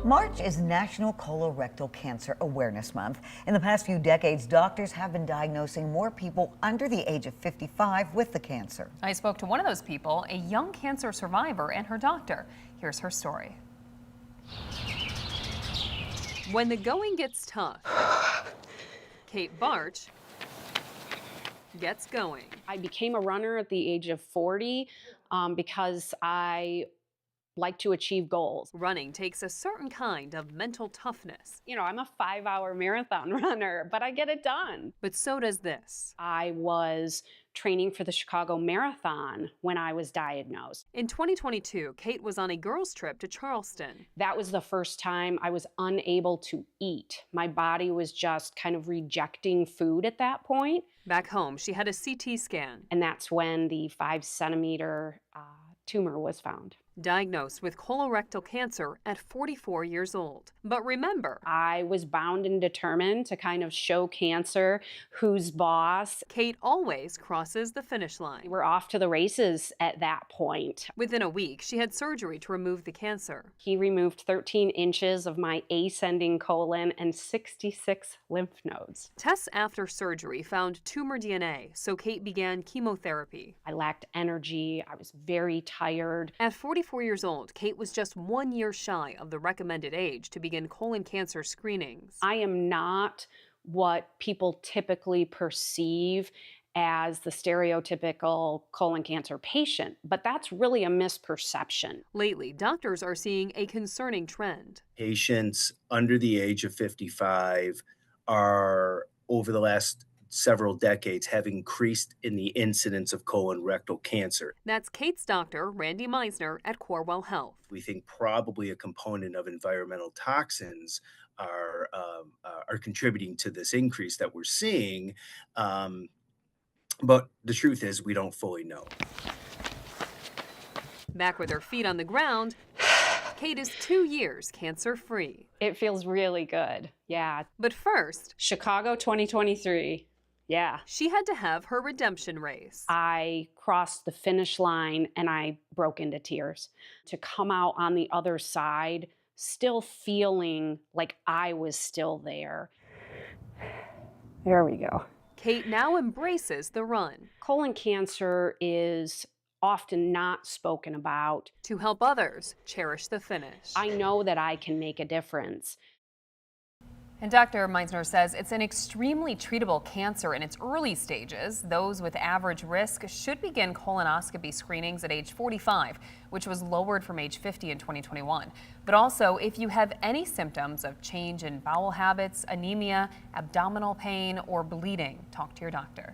March is National Colorectal Cancer Awareness Month. In the past few decades, doctors have been diagnosing more people under the age of 55 with the cancer. I spoke to one of those people, a young cancer survivor, and her doctor. Here's her story. When the going gets tough, Kate Barch gets going. I became a runner at the age of 40 because I like to achieve goals. Running takes a certain kind of mental toughness. You know, I'm a 5-hour marathon runner, but I get it done. But so does this. I was training for the Chicago Marathon when I was diagnosed. In 2022, Kate was on a girls' trip to Charleston. That was the first time I was unable to eat. My body was just kind of rejecting food at that point. Back home, she had a CT scan. And that's when the 5-centimeter tumor was found. Diagnosed with colorectal cancer at 44 years old. But remember, I was bound and determined to kind of show cancer who's boss. Kate always crosses the finish line. We're off to the races at that point. Within a week, she had surgery to remove the cancer. He removed 13 inches of my ascending colon and 66 lymph nodes. Tests after surgery found tumor DNA, so Kate began chemotherapy. I lacked energy. I was very tired. At 44 years old, Kate was just 1 year shy of the recommended age to begin colon cancer screenings. I am not what people typically perceive as the stereotypical colon cancer patient, but that's really a misperception. Lately, doctors are seeing a concerning trend. Patients under the age of 55 are, over the last several decades, have increased in the incidence of colon rectal cancer. That's Kate's doctor, Randy Meisner at Corewell Health. We think probably a component of environmental toxins are contributing to this increase that we're seeing. But the truth is, we don't fully know. Back with her feet on the ground, Kate is 2 years cancer-free. It feels really good, yeah. But first, Chicago 2023. Yeah. She had to have her redemption race. I crossed the finish line and I broke into tears. To come out on the other side, still feeling like I was still there. There we go. Kate now embraces the run. Colon cancer is often not spoken about. To help others cherish the finish. I know that I can make a difference. And Dr. Meisner says it's an extremely treatable cancer in its early stages. Those with average risk should begin colonoscopy screenings at age 45, which was lowered from age 50 in 2021. But also, if you have any symptoms of change in bowel habits, anemia, abdominal pain, or bleeding, talk to your doctor.